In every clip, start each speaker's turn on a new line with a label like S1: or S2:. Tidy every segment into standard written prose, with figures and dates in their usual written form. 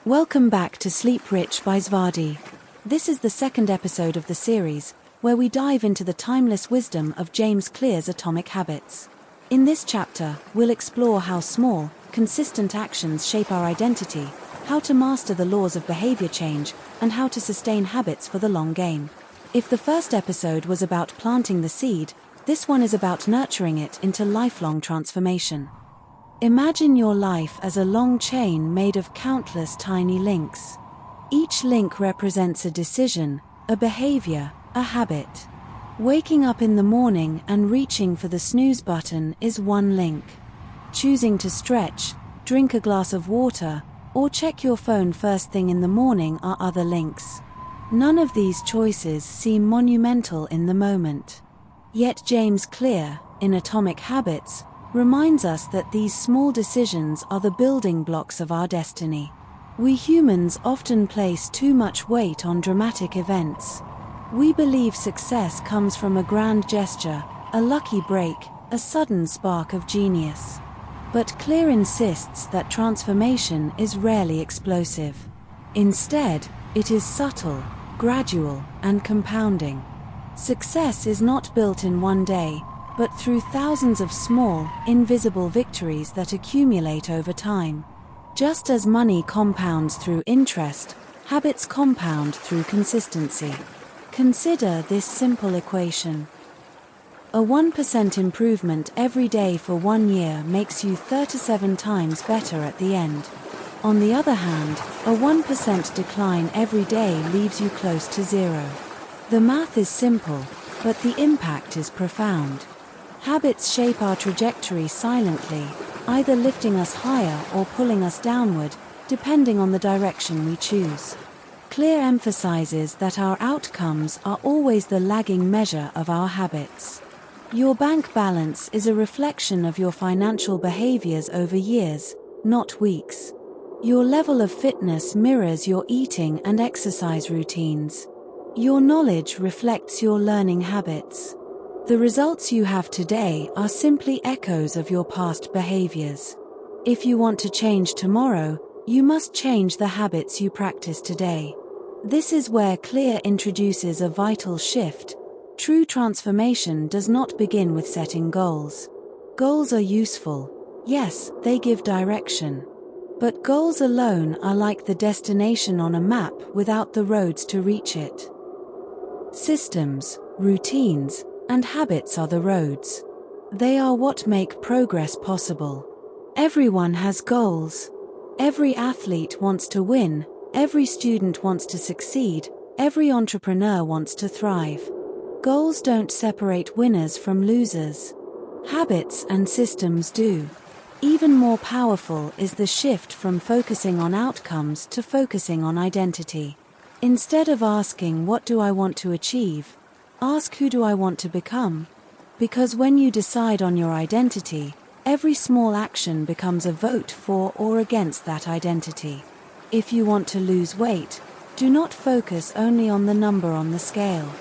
S1: Welcome back to Sleep Rich by Zvardi. This is the second episode of the series, where we dive into the timeless wisdom of James Clear's Atomic Habits. In this chapter, we'll explore how small, consistent actions shape our identity, how to master the laws of behavior change, and how to sustain habits for the long game. If the first episode was about planting the seed, this one is about nurturing it into lifelong transformation. Imagine your life as a long chain made of countless tiny links. Each link represents a decision, a behavior, a habit. Waking up in the morning and reaching for the snooze button is one link. Choosing to stretch, drink a glass of water, or check your phone first thing in the morning are other links. None of these choices seem monumental in the moment. Yet James Clear, in Atomic Habits, reminds us that these small decisions are the building blocks of our destiny. We humans often place too much weight on dramatic events. We believe success comes from a grand gesture, a lucky break, a sudden spark of genius. But Clear insists that transformation is rarely explosive. Instead, it is subtle, gradual, and compounding. Success is not built in one day, but through thousands of small, invisible victories that accumulate over time. Just as money compounds through interest, habits compound through consistency. Consider this simple equation. A 1% improvement every day for 1 year makes you 37 times better at the end. On the other hand, a 1% decline every day leaves you close to zero. The math is simple, but the impact is profound. Habits shape our trajectory silently, either lifting us higher or pulling us downward, depending on the direction we choose. Clear emphasizes that our outcomes are always the lagging measure of our habits. Your bank balance is a reflection of your financial behaviors over years, not weeks. Your level of fitness mirrors your eating and exercise routines. Your knowledge reflects your learning habits. The results you have today are simply echoes of your past behaviors. If you want to change tomorrow, you must change the habits you practice today. This is where Clear introduces a vital shift. True transformation does not begin with setting goals. Goals are useful. Yes, they give direction. But goals alone are like the destination on a map without the roads to reach it. Systems, routines, and habits are the roads. They are what make progress possible. Everyone has goals. Every athlete wants to win, every student wants to succeed, every entrepreneur wants to thrive. Goals don't separate winners from losers. Habits and systems do. Even more powerful is the shift from focusing on outcomes to focusing on identity. Instead of asking, what do I want to achieve? Ask, who do I want to become? Because when you decide on your identity, every small action becomes a vote for or against that identity. If you want to lose weight, do not focus only on the number on the scale.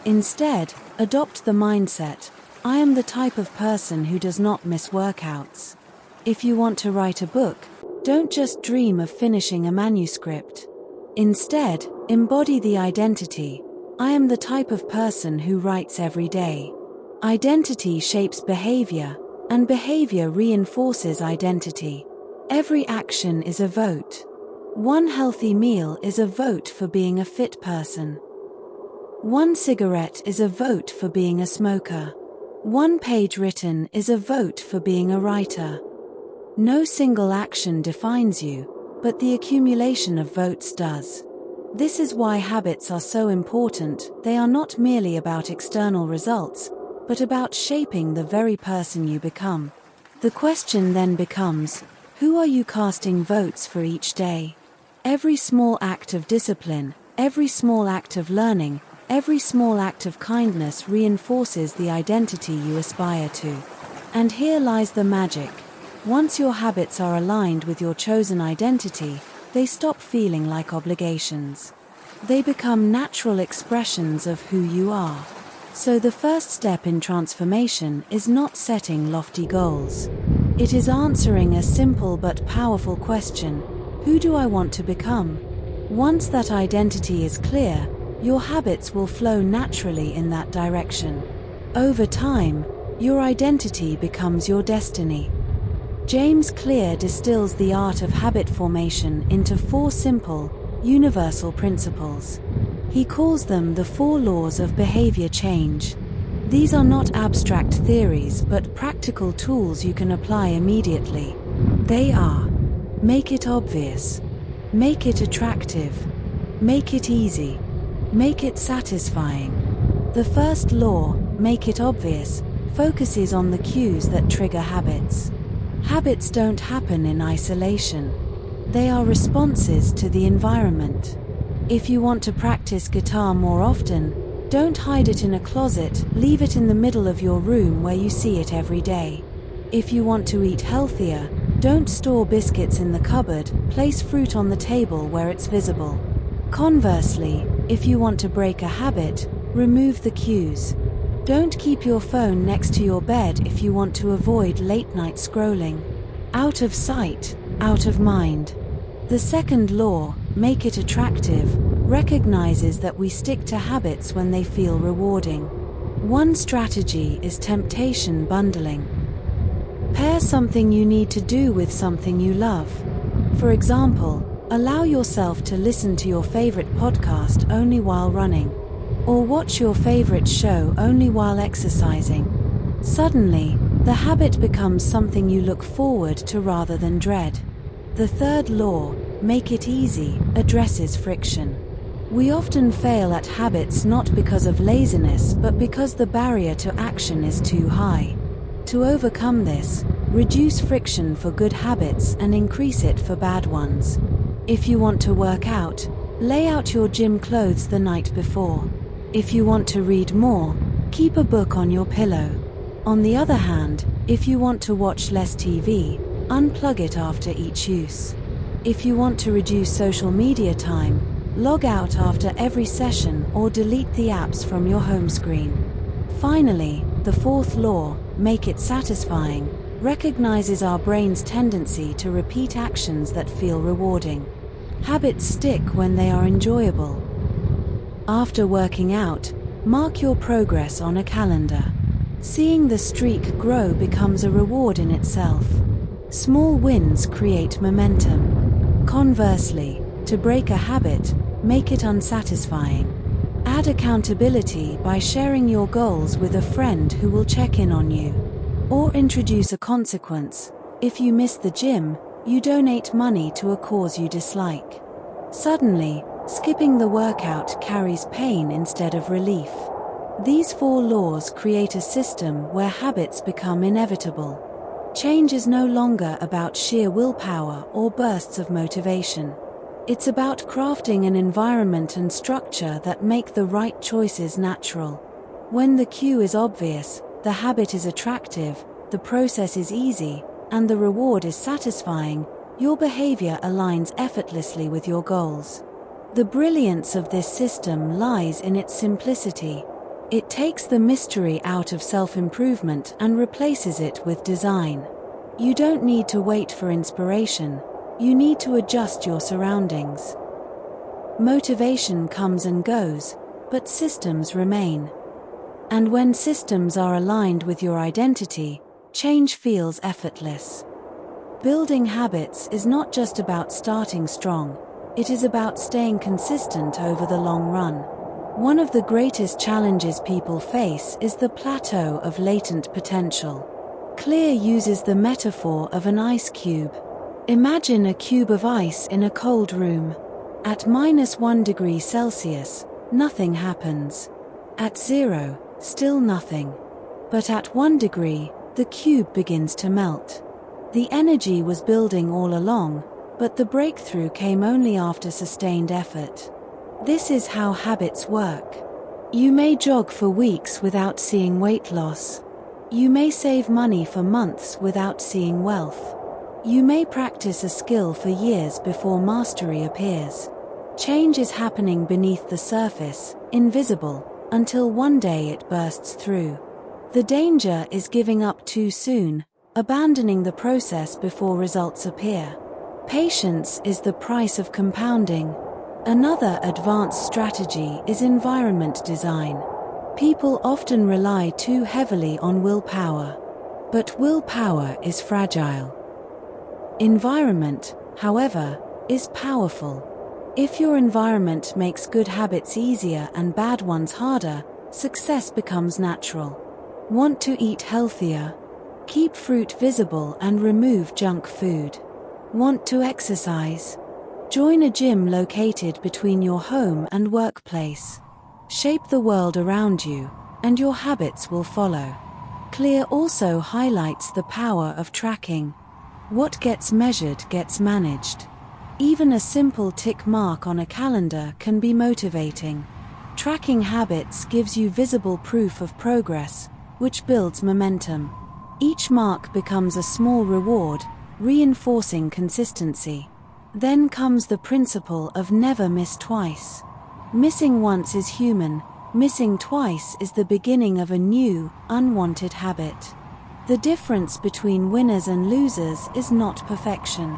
S1: Instead, adopt the mindset, I am the type of person who does not miss workouts. If you want to write a book, don't just dream of finishing a manuscript. Instead, embody the identity, I am the type of person who writes every day. Identity shapes behavior, and behavior reinforces identity. Every action is a vote. One healthy meal is a vote for being a fit person. One cigarette is a vote for being a smoker. One page written is a vote for being a writer. No single action defines you, but the accumulation of votes does. This is why habits are so important. They are not merely about external results, but about shaping the very person you become. The question then becomes, who are you casting votes for each day? Every small act of discipline, every small act of learning, every small act of kindness reinforces the identity you aspire to. And here lies the magic. Once your habits are aligned with your chosen identity, they stop feeling like obligations. They become natural expressions of who you are. So the first step in transformation is not setting lofty goals. It is answering a simple but powerful question: Who do I want to become? Once that identity is clear, your habits will flow naturally in that direction. Over time, your identity becomes your destiny. James Clear distills the art of habit formation into 4 simple, universal principles. He calls them the 4 laws of behavior change. These are not abstract theories but practical tools you can apply immediately. They are: make it obvious, make it attractive, make it easy, make it satisfying. The first law, make it obvious, focuses on the cues that trigger habits. Habits don't happen in isolation. They are responses to the environment. If you want to practice guitar more often, don't hide it in a closet, leave it in the middle of your room where you see it every day. If you want to eat healthier, don't store biscuits in the cupboard, place fruit on the table where it's visible. Conversely, if you want to break a habit, remove the cues. Don't keep your phone next to your bed if you want to avoid late-night scrolling. Out of sight, out of mind. The second law, make it attractive, recognizes that we stick to habits when they feel rewarding. One strategy is temptation bundling. Pair something you need to do with something you love. For example, allow yourself to listen to your favorite podcast only while running, or watch your favorite show only while exercising. Suddenly, the habit becomes something you look forward to rather than dread. The third law, make it easy, addresses friction. We often fail at habits not because of laziness but because the barrier to action is too high. To overcome this, reduce friction for good habits and increase it for bad ones. If you want to work out, lay out your gym clothes the night before. If you want to read more, keep a book on your pillow. On the other hand, if you want to watch less TV, unplug it after each use. If you want to reduce social media time, log out after every session or delete the apps from your home screen. Finally, the fourth law, make it satisfying, recognizes our brain's tendency to repeat actions that feel rewarding. Habits stick when they are enjoyable. After working out, mark your progress on a calendar. Seeing the streak grow becomes a reward in itself. Small wins create momentum. Conversely, to break a habit, make it unsatisfying. Add accountability by sharing your goals with a friend who will check in on you. Or introduce a consequence. If you miss the gym, you donate money to a cause you dislike. Suddenly, skipping the workout carries pain instead of relief. These 4 laws create a system where habits become inevitable. Change is no longer about sheer willpower or bursts of motivation. It's about crafting an environment and structure that make the right choices natural. When the cue is obvious, the habit is attractive, the process is easy, and the reward is satisfying, your behavior aligns effortlessly with your goals. The brilliance of this system lies in its simplicity. It takes the mystery out of self-improvement and replaces it with design. You don't need to wait for inspiration. You need to adjust your surroundings. Motivation comes and goes, but systems remain. And when systems are aligned with your identity, change feels effortless. Building habits is not just about starting strong. It is about staying consistent over the long run. One of the greatest challenges people face is the plateau of latent potential. Clear uses the metaphor of an ice cube. Imagine a cube of ice in a cold room. At -1 degree Celsius, nothing happens. At 0, still nothing. But at 1 degree, the cube begins to melt. The energy was building all along, but the breakthrough came only after sustained effort. This is how habits work. You may jog for weeks without seeing weight loss. You may save money for months without seeing wealth. You may practice a skill for years before mastery appears. Change is happening beneath the surface, invisible, until one day it bursts through. The danger is giving up too soon, abandoning the process before results appear. Patience is the price of compounding. Another advanced strategy is environment design. People often rely too heavily on willpower. But willpower is fragile. Environment, however, is powerful. If your environment makes good habits easier and bad ones harder, success becomes natural. Want to eat healthier? Keep fruit visible and remove junk food. Want to exercise? Join a gym located between your home and workplace. Shape the world around you, and your habits will follow. Clear also highlights the power of tracking. What gets measured gets managed. Even a simple tick mark on a calendar can be motivating. Tracking habits gives you visible proof of progress, which builds momentum. Each mark becomes a small reward, reinforcing consistency. Then comes the principle of never miss twice. Missing once is human, missing twice is the beginning of a new, unwanted habit. The difference between winners and losers is not perfection.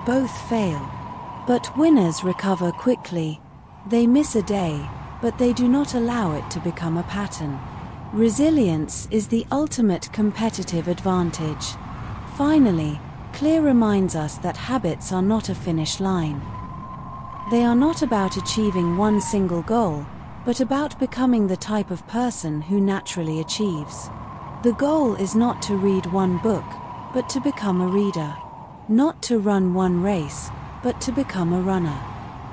S1: Both fail. But winners recover quickly. They miss a day, but they do not allow it to become a pattern. Resilience is the ultimate competitive advantage. Finally, Clear reminds us that habits are not a finish line. They are not about achieving one single goal, but about becoming the type of person who naturally achieves. The goal is not to read one book, but to become a reader. Not to run one race, but to become a runner.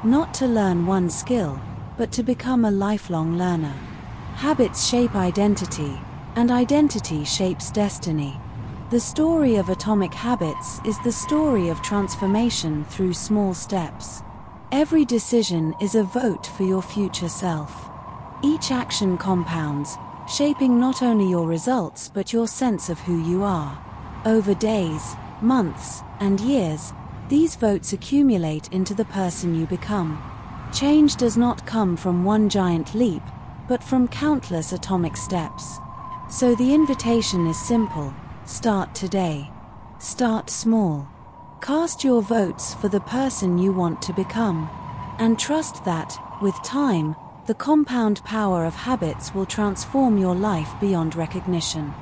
S1: Not to learn one skill, but to become a lifelong learner. Habits shape identity, and identity shapes destiny. The story of Atomic Habits is the story of transformation through small steps. Every decision is a vote for your future self. Each action compounds, shaping not only your results but your sense of who you are. Over days, months, and years, these votes accumulate into the person you become. Change does not come from one giant leap, but from countless atomic steps. So the invitation is simple: start today. Start small. Cast your votes for the person you want to become. And trust that, with time, the compound power of habits will transform your life beyond recognition.